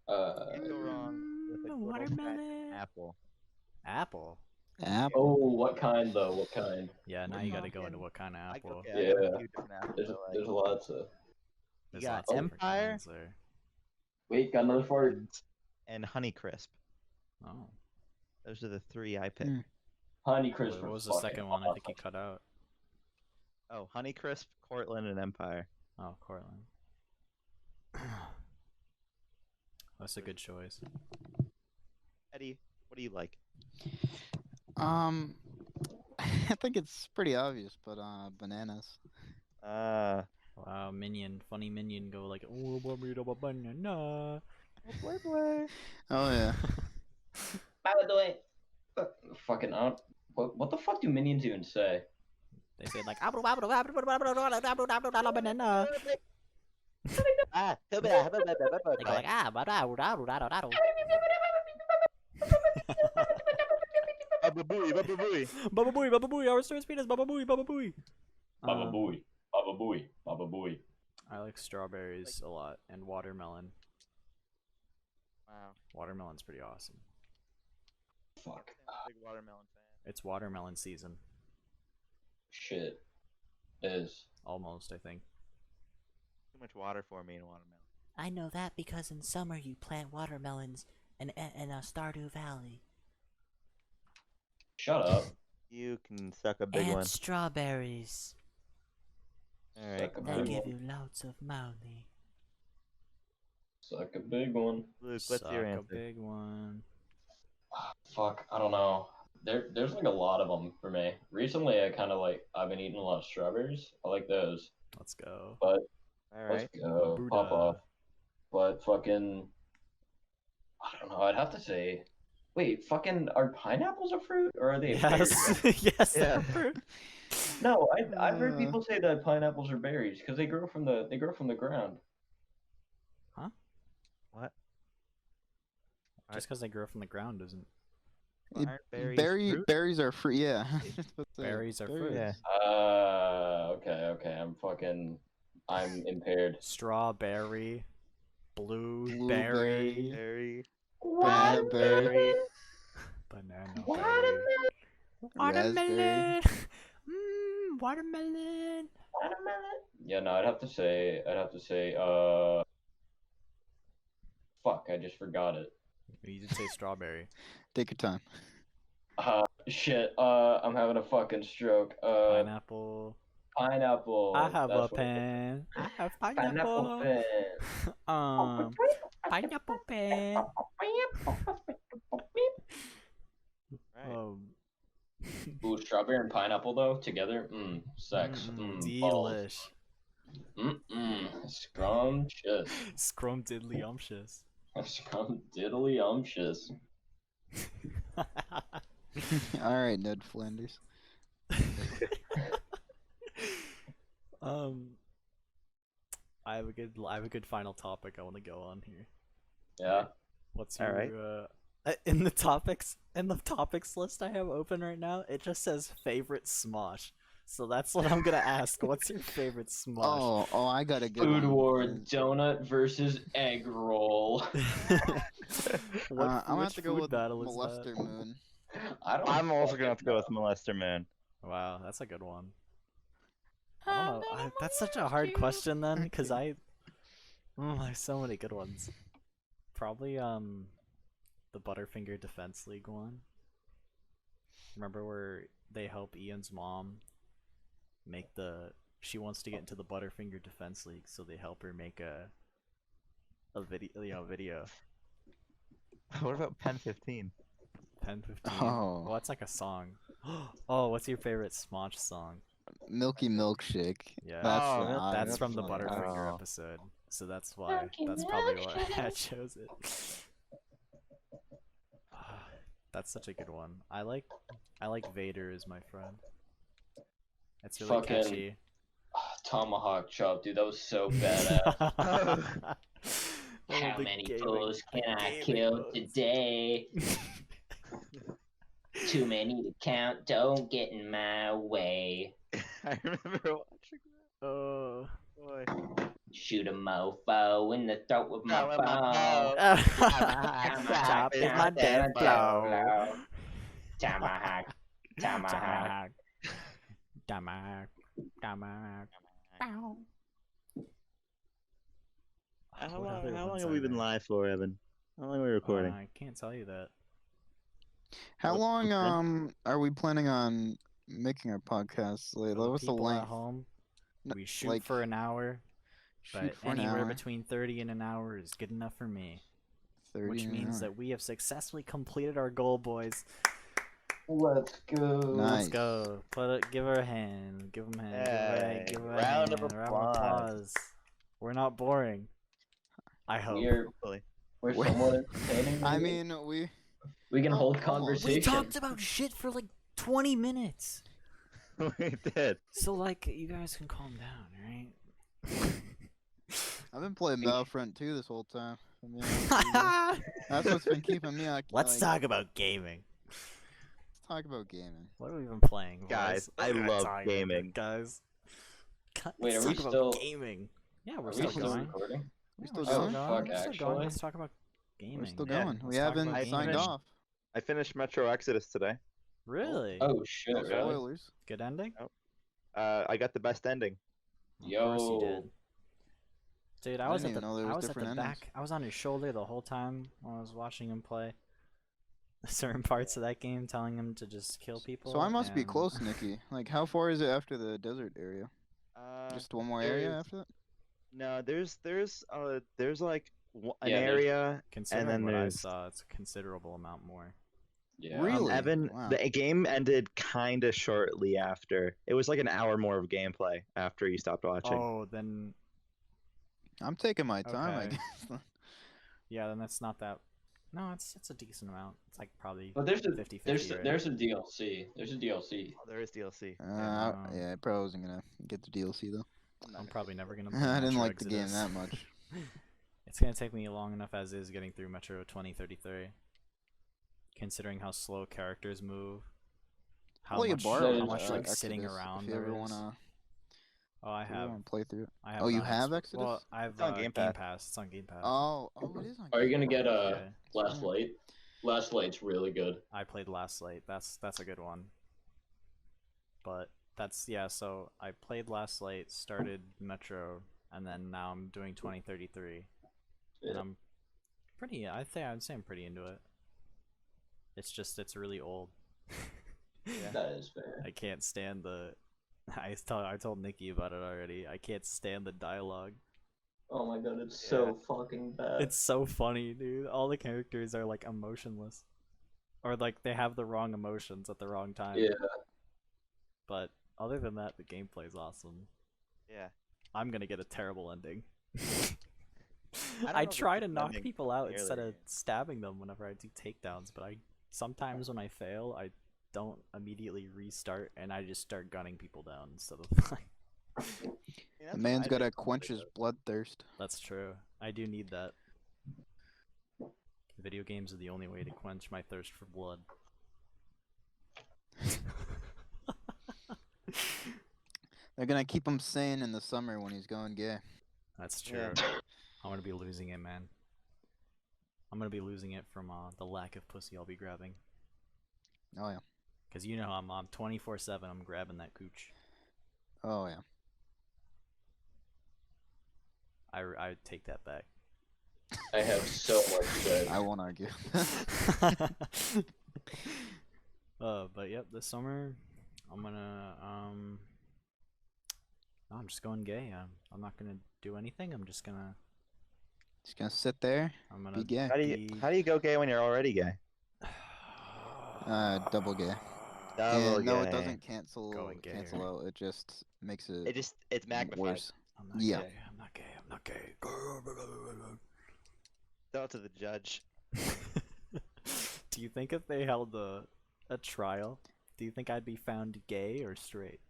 can't go wrong with a good old-fashioned Watermelon. apple. Apple. Apple. Oh, what kind though? What kind? Yeah, now you gotta go into what kind of I, apple. okay, I got a Yeah. few different apples There's I like. there's lots of. There's got lots of different Empire? kinds there. Wait, got another fart. And Honeycrisp. Oh. Those are the 3 I picked. Mm. Honey What Crisp. was the second one? I think you cut out. Oh, Honeycrisp, Cortland, and Empire. Oh, Cortland. That's a good choice. Eddie, what do you like? I think it's pretty obvious, but bananas. Wow, Minion, funny Minion, go like, oh, a banana. Oh yeah. By the way, fucking out. What the fuck do minions even say? They say like, banana. Ah, They go like, Bababooey, bababooey. Baba booey, our store's penis, baba booey, baba booey. Baba booey, baba booey, baba booey. I like strawberries a lot and watermelon. Wow. Watermelon's pretty awesome. Fuck. I'm a big watermelon fan. It's watermelon season. Shit. Is. Almost, I think. Too much water for me in watermelon. I know that because in summer you plant watermelons in Stardew Valley. Shut up. You can suck a big and one. strawberries. Alright. Suck a They big give one. you loads of money. Suck a big one. Luke, what's Suck your a answer? big one. Fuck, I don't know. There's like a lot of them for me. Recently, I've been eating a lot of strawberries. I like those. Let's go. But Alright. let's go. Buddha. Pop off. But fucking, I don't know. I'd have to say, wait, fucking, are pineapples a fruit or are they a berry? Yes, yes, they're Yeah. fruit. No, I've heard people say that pineapples are berries because they grow from the ground. Huh? What? Just because they grow from the ground doesn't. Well, aren't berries fruit? Berries are free. Yeah. Berries are fruit. Yeah. Okay. I'm impaired. Strawberry, blueberry, Blueberry. Berry. Banana berry. banana berry, watermelon. Raspberry. Watermelon. Yeah, no, I'd have to say, fuck, I just forgot it. You did say strawberry. Take your time. Shit, I'm having a fucking stroke. Pineapple. Pineapple. I have a That's what it pen. I have is. Pineapple pineapple. pen. Pineapple pen. Right. Ooh, strawberry and pineapple though together. Sex. Balls. Delish. Scrumptious. Scrum-diddly-umptious. Scrum-diddly-umptious. All right, Ned Flanders. I have a good final topic I want to go on here. Yeah. What's All your right. in the topics list I have open right now? It just says favorite Smosh. So that's what I'm gonna ask. What's your favorite Smosh? Oh, I got a good Food one. war: donut versus egg roll. What, I'm gonna which have to go food with battle is Molester that? Moon. I'm also gonna have to go with Molester Moon. Wow, that's a good one. I don't know. That's such a hard question then, because there's so many good ones. Probably the Butterfinger Defense League one. Remember where they help Ian's mom make she wants to get into the Butterfinger Defense League, so they help her make a video. What about Pen 15? Pen 15. Oh. Well, that's like a song. Oh, what's your favorite Smosh song? Milky Milkshake. Yeah, Oh, that's from the funny. Butterfinger Oh. episode. So that's why. That's probably why I chose it. That's such a good one. I like Vader as my friend. It's really Fucking catchy. Tomahawk chop, dude. That was so badass. How The many gaming- fools the can I gaming kill modes. today? Too many to count. Don't get in my way. I remember watching that. Oh. Boy. Shoot a mofo in the throat with my Throw in my phone. Chop is my death blow. Tomahawk. Tomahawk. Tomahawk. Tomahawk. Bow. How What other long ones have are we been there? live for, Evan? How long are we recording? I can't tell you that. How What- long okay. are we planning on making our podcast? Like, For the what's the people at length? home, N- we shoot like, for an hour, Shoot but for an anywhere hour. between 30 and an hour is good enough for me. 30 Which an means hour. that we have successfully completed our goal, boys. Let's go. Nice. Let's go. Give her a hand. Give him a hand. Hey, Give her a round of hand. applause. We're not boring. I hope. Hopefully. We're Wait. somewhat entertaining. I maybe? mean, we. we can oh, hold almost. conversation. We talked about shit for like 20 minutes. We did. So like, you guys can calm down, alright? I've been playing Battlefront 2 this whole time. I mean, that's what's been keeping me. Let's talk about gaming. Let's talk about gaming. What have we been playing, boys? Guys, I What are we love talking about, gaming. guys. Wait, Let's are we talk about still- gaming. Yeah, we're Are still we still going. recording? We Yeah, still we're going? Oh, We're fuck, still going. actually? Let's talk about gaming. We're still Yeah, going. We let's talk haven't about signed gaming. off. I finished Metro Exodus today. Really? Oh shit, No really? spoilers. Good ending? I got the best ending. Of course you Yo. did. Dude, I I was didn't at the even know there I was was at the different endings. back. I was on his shoulder the whole time while I was watching him play certain parts of that game, telling him to just kill people. So I must be and- close, Nikki. Like, how far is it after the desert area? Just one more area there's- after that? No, there's like an Yeah, there's- area. Considering then what I there's- saw, it's a considerable amount more. Yeah. Really? Evan, Wow. the game ended kind of shortly after. It was like an hour more of gameplay after you stopped watching. Oh, then I'm taking my time, I Okay. guess. yeah, then that's not that. No, it's a decent amount. It's like probably But there's a 50-50, right? there's a DLC. There's a DLC. Oh, there is DLC. Yeah, I probably wasn't gonna get the DLC though. I'm probably never gonna. Play I didn't Metro like the game Exodus. that much. It's gonna take me long enough as is getting through Metro 2033. Considering how slow characters move, how Well, you much, borrow how much like Exodus sitting if around you there ever is. wanna. Oh, I If you ever have. wanna play through it. I have. Oh, it you on have Xbox. Exodus? Well, I have It's on Game Game Pass. Pass. It's on Game Pass. Oh, it is on. Are you Game gonna get Pass. Yeah. Last Light? Last Light's really good. I played Last Light. That's a good one. But that's yeah. So I played Last Light, started Metro, and then now I'm doing 2033, and Yeah. I'm pretty. I'd say I'm pretty into it. It's just it's really old. That is fair. I can't stand the. I told Nikki about it already. I can't stand the dialogue. Oh my god, it's so fucking bad. It's so funny, dude. All the characters are like emotionless, or like they have the wrong emotions at the wrong time. Yeah. But other than that, the gameplay's awesome. Yeah. I'm gonna get a terrible ending. don't I know if try it's to a knock ending people out nearly. instead of stabbing them whenever I do takedowns, but I sometimes when I fail, I don't immediately restart and I just start gunning people down instead of like. The man's gotta quench his bloodthirst. That's true. I do need that. Video games are the only way to quench my thirst for blood. They're gonna keep him sane in the summer when he's going gay. That's true. Yeah. I'm gonna be losing it, man. I'm gonna be losing it from the lack of pussy I'll be grabbing. Oh yeah. Cause you know I'm 24/7. I'm grabbing that cooch. Oh yeah. I take that back. I have so much sex. I won't argue. But yep, this summer I'm gonna no, I'm just going gay. I'm not gonna do anything. I'm just gonna sit there, I'm gonna be gay. How do you go gay when you're already gay? Double gay. Double And no, it gay. doesn't cancel Going gay. out. It just makes it, It's magnified. worse. I'm not Yeah. gay. I'm not gay. I'm not gay. Tell it to the judge. Do you think if they held a trial, do you think I'd be found gay or straight?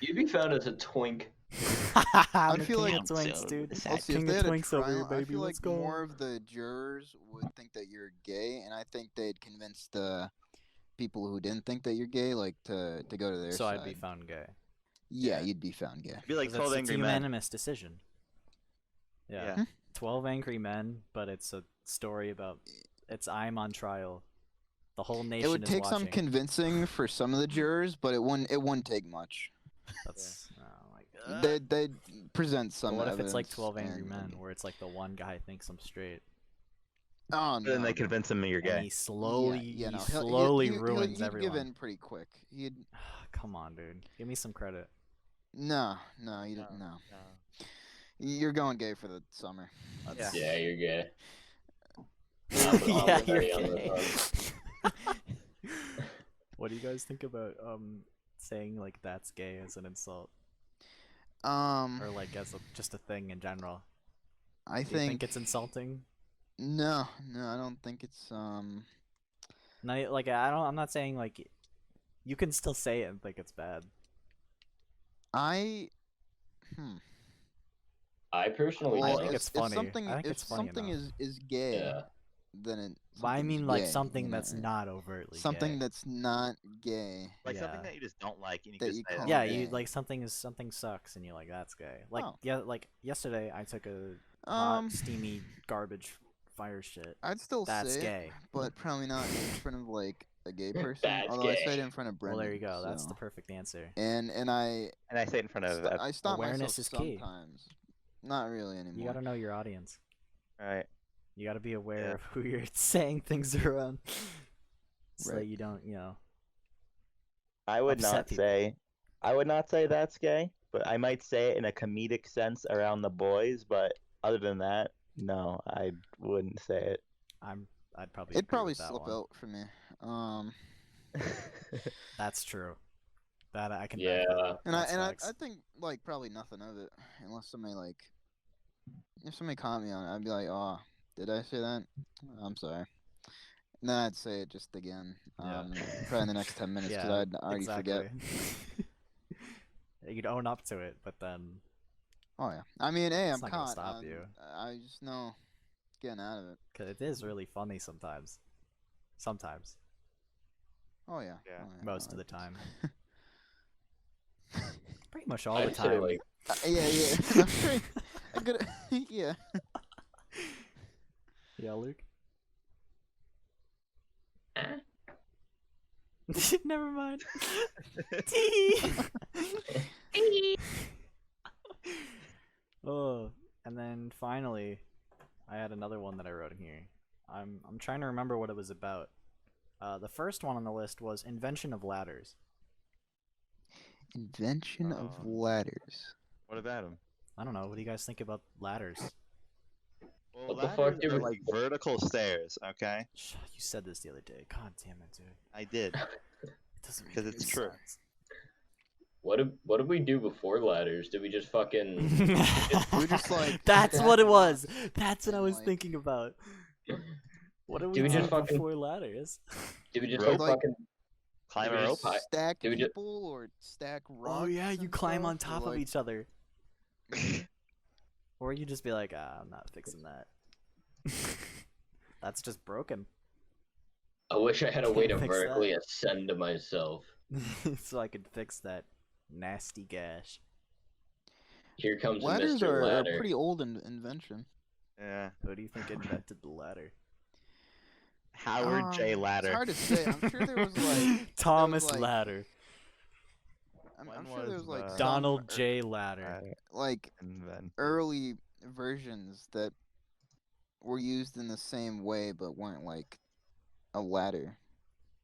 You'd be found as a twink. I'm the feel king like- of twinks, dude. I'll see if King they of had a twinks over here, trial, I baby. feel Let's like go. more of the jurors would think that you're gay, and I think they'd convince the people who didn't think that you're gay, like to go to their So side. I'd be found gay. Yeah, you'd be found gay. Be like 'Cause 12 it's Angry a Men. unanimous decision. Yeah. Yeah. 12 Angry Men, but it's a story about I'm on trial. The whole nation It would is take watching. some convincing for some of the jurors, but it wouldn't take much. That's oh my god. They'd present But some what if it's like evidence 12 Angry and- Men, where it's like the one guy thinks I'm straight, Oh Then no. they convince him you're and gay. he slowly, Yeah, no, he he'll- slowly he'd- ruins he'd everyone. give in pretty quick. He'd Come on, dude. Give me some credit. no, you don't. No, you're going gay for the summer. Yeah. Yeah, you're gay. Yeah, you're already on the gay. What do you guys think about saying like that's gay as an insult, or like as just a thing in general? I Do you think it's insulting? no, I don't think it's No, like I'm not saying like you can still say it and think it's bad. I personally I don't. think it's funny. If something, I think if it's funny something enough. is gay, Yeah. then it. Well, I something's mean like gay, something you know, that's right? not overtly something gay. that's not gay. Like something Yeah. that you just don't like, and you That just you say, call Yeah, gay. you like something sucks and you're like that's gay. Like Oh. yeah, like yesterday I took a hot, Um, steamy garbage fire shit. I'd still That's say it, gay. but probably not in front of like a gay person. That's Although I say it gay. in front of Well, Brendan. there you go. That's so- the perfect answer. And I and I say it in front of. I stop Awareness myself is key. sometimes. Not really anymore. You gotta know your audience. Right. You gotta be aware Yeah. of who you're saying things around, so that Right. you don't, I would upset not people. say. I would not say that's gay, but I might say it in a comedic sense around the boys. But other than that, no, I wouldn't say it. I'd probably. It'd agree probably with that slip one. out for me. That's true. That I can. Yeah. And That's I facts. think like probably nothing of it unless somebody like if somebody caught me on it, I'd be like, oh, did I say that? I'm sorry. And then I'd say it just again. Yeah. Probably in the next 10 minutes because Yeah, I'd already forget. exactly. You'd own up to it, but then Oh yeah. I mean, hey, It's I'm not gonna caught. stop you. I just know getting out of it. Cause it is really funny sometimes. Sometimes. Oh yeah. Yeah. Oh, yeah. Most of the time. Pretty much all I'd the say time. like Yeah, yeah. I'm sure. I could. Yeah. Yeah, Luke. eh? Never mind. Tee. Oh, and then finally, I had another one that I wrote in here. I'm trying to remember what it was about. The first one on the list was invention of ladders. Invention of Oh. ladders. What about him? I don't know. What do you guys think about ladders? Well, What the fuck, ladders dude? are like vertical stairs, okay? You said this the other day. God damn it, dude. I did. It doesn't make 'Cause any it's true. sense. what did we do before ladders? Did we just fucking We just, like, That's stack what it was. blocks That's what I and, was like- thinking about. What did we Did we do just fucking- before ladders? did we just Rope? like fucking Climb Did a we rope? just- Stack Did we ju- people or stack rocks. Oh yeah, you and climb on stuff, top or, of like, each other. Or you just be like, I'm not fixing that. That's just broken. I wish I had a way to Fix that. vertically ascend to myself. So I could fix that nasty gash. Here comes Ladders Mr. are a Ladder. pretty old invention. Yeah. Who do you think invented the ladder? Howard J. It's Ladder. hard to say. I'm sure there was like Thomas like- Ladder. I'm When sure there was was like the- some Donald J. Ladder. like And then early versions that were used in the same way but weren't like a ladder.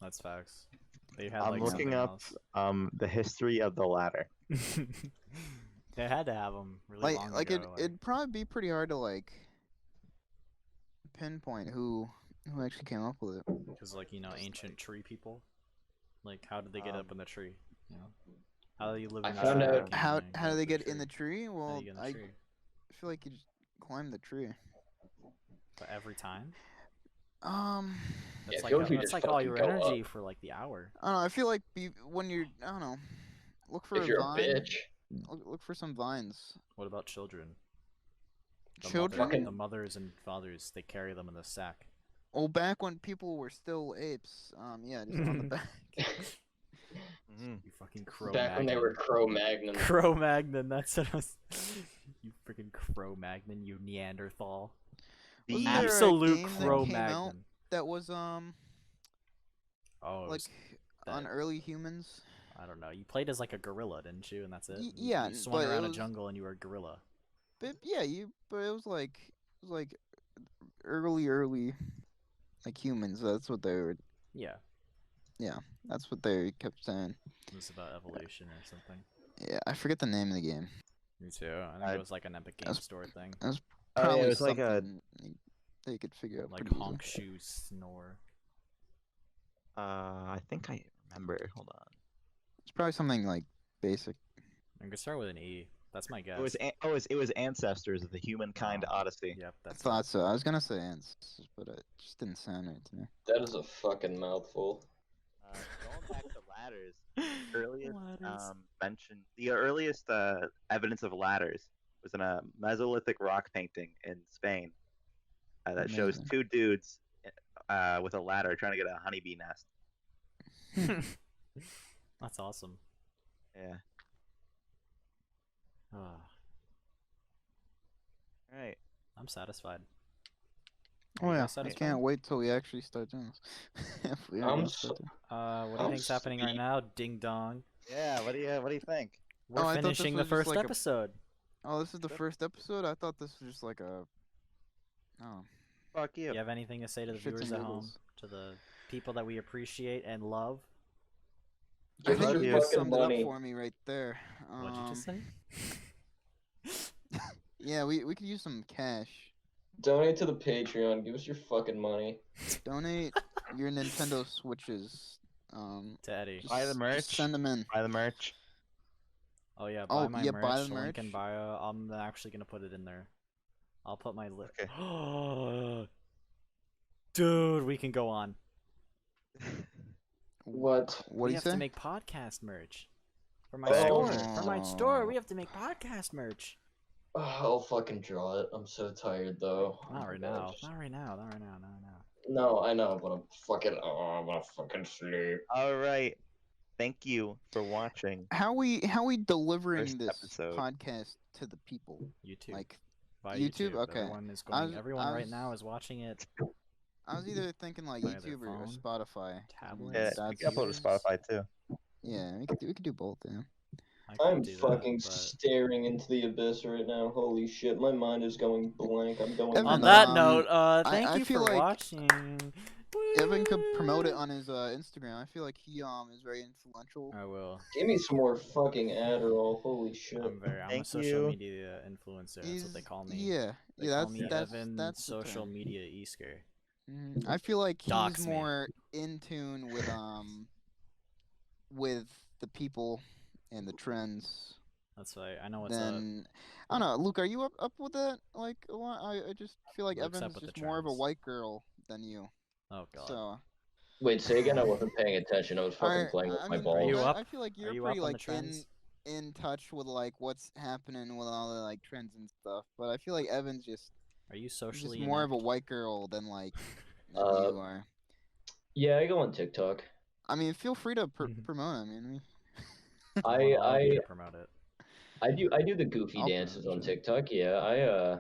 That's facts. They had I'm like looking something up else. the history of the ladder. They had to have them really long Like ago. it'd probably be pretty hard to like pinpoint who actually came up with it. because like ancient tree people. Like how did they get Um, up in the tree? You know, how do you live I in the found tree? out- Can How you do up they the get in the tree? tree? How do Well, you get in the I tree? feel like you just climb the tree. But every time. Um, That's I like feel like we that's just like all fucking your go energy up. for like the hour. I don't know. I feel like when you're, I don't know, look for If a you're vine. a bitch, Look for some vines. What about children? The Children? Fucking- the mothers and fathers, they carry them in the sack. Oh, back when people were still apes. Yeah, just on the back. Mhm. You fucking Cro back when they were Cro-Magnon. Cro-Magnon, that's what I was. You freaking Cro-Magnon, you Neanderthal. Wasn't The there a Absolute game that came out Cro-Magnon. that was Oh, it like was on that- early humans? I don't know. You played as like a gorilla, didn't you? And that's it. Yeah, You swung but it around a was- jungle and you were a gorilla. But yeah, but it was like early like humans. That's what they were. Yeah, That's what they kept saying. it was about evolution or something. Yeah, I forget the name of the game. Me too. I think I- it was like an Epic Game That's- Store thing, Oh, yeah, Probably it was like a something they could figure out. like pretty easily. honk, shoe, snore. I think I remember. Hold on. It's probably something like basic. I'm gonna start with an E. That's my guess. It was Ancestors of the Humankind Oh. Odyssey. Yep, I that's thought so. I was gonna say ants, but it just didn't sound right to me. That is a fucking mouthful. Going back to ladders, earliest Ladders. the earliest evidence of ladders was in a Mesolithic rock painting in Spain that shows Amazing. two dudes with a ladder trying to get a honeybee nest. That's awesome. Yeah. Ah, All right. I'm satisfied. Oh You yeah, guys I satisfied? can't wait till we actually start doing this. If we are I'm gonna s- start doing- What do you I'm think's happening right sleep- now? Ding dong. Yeah. What do you think? We're Oh, I thought this finishing the was just first like a- episode. Oh, this is the first episode. I thought this was just like a. Oh, Fuck you. You have anything to say to the Shits viewers and at home? giggles. To the people that we appreciate and love? I Give think us you you just fucking summed it up money. for me right there. What'd you just say? Yeah, we could use some cash. Donate to the Patreon. Give us your fucking money. Donate your Nintendo Switches. To Eddie. Just, Buy the just merch. send them in. Buy the merch. Oh yeah, Oh, buy my yeah, merch. buy the Link in merch. bio. I'm actually gonna put it in there. I'll put my lip. Okay. Dude, we can go on. What? What we do you have say? to make podcast merch for my Oh. store. For my store, we have to make podcast merch. I'll fucking draw it. I'm so tired though. Oh Not my right God, now. just- Not right now. Not right now. Not right now. No, I know, but I'm fucking. Oh, I'm gonna fucking sleep. All right. Thank you for watching. How we delivering First this episode. podcast to the people? YouTube. Like, Via YouTube? Okay. Everyone is I going. was- Everyone I right was- now is watching it. I was either thinking like Via their YouTube or phone, Spotify. tablet. Yeah, That's- we can upload to Spotify too. Yeah, we could do both. Yeah. I could I'm do fucking that, but... staring into the abyss right now. Holy shit, my mind is going blank. I'm going. Evan, On no, that um, note, thank I you feel for like watching. Evan could promote it on his Instagram. I feel like he is very influential. I will. Give me some more fucking Adderall. Holy shit. I'm a Thank social you. media influencer. That's what they call me. Yeah, They yeah. call me That's Evan that's the Social term. Media Easker. I feel like he's Dox me. more in tune with the people and the trends That's right. I know what's up. than I don't know. Luke, are you up with that? Like a lot? I just feel like Luke's up Evan's with the just more of a trends. white girl than you. Oh god. So Wait, say again. I wasn't paying attention. I was fucking Alright, playing with I my mean, balls. you up? I feel like Are you're you pretty up on the like trends? in touch with like what's happening with all the like trends and stuff. But I feel like Evan's just Are you just socially more of a inept? white girl than like than Uh, you are. Yeah, I go on TikTok. I mean, feel free to Mhm. promote. I mean, I want all of you I to promote it. I do the goofy I'll dances promote on it. TikTok. Yeah,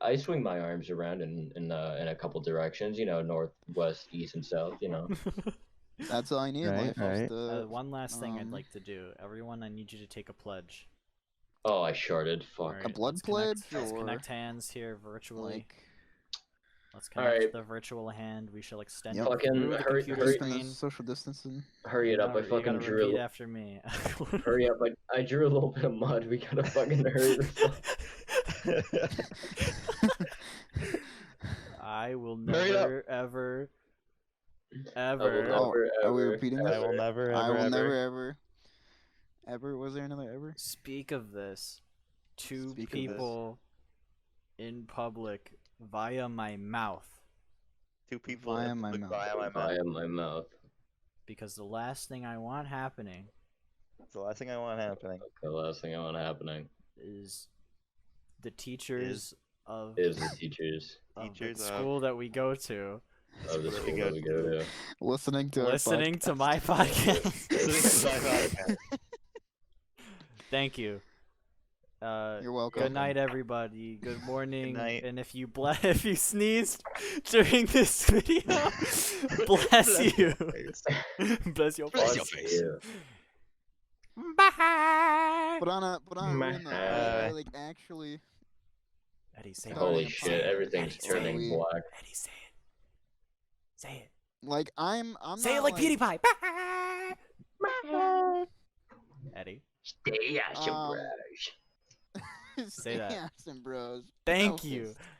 I swing my arms around in a couple directions. You know, north, west, east, and south. You know. that's all I need in Right, life. right. One last thing I'd um, like to do. Everyone, I need you to take a pledge. Oh, I sharded. Fuck. Alright, blood let's pledge, let's or, connect hands here virtually. like Let's connect Alright. the virtual hand. We shall extend Yep. it Fucking through the hurry- computer hurry- keeping the screen. social distancing. Hurry it up! I You fucking gotta drew. repeat after me. Hurry up! I drew a little bit of mud. We gotta fucking hurry this up. I will Hurry up. never, ever, I will ever. Oh, never, are we ever, repeating I this? will never, I ever, will ever. never ever. Was there another ever? Speak of this to Speak of this. people in public via my mouth, Two people Via in my public mouth. via my mouth. Via my mouth. because the last thing I want happening It's the last thing I want happening. The last thing I want happening is the teachers of, is the teachers of the Teachers of- school that we go to of the That's school where that we we go to. Listening to listening to our my podcast. Listening to my podcast. Thank you. You're welcome. Good night, everybody. Good morning. night. And if you if you sneezed during this video, bless you. Bless your Bless face. your face. Yeah. Bye. But on a real note, Bye. like actually, Eddie, say it. Holy Starting a shit! podcast. Everything's Eddie, turning we- black. Eddie, say it. Say it. like I'm Say not it like PewDiePie. Bye. Eddie, Stay out your Um, brush. Say that. Awesome, bros. thank No you. fist.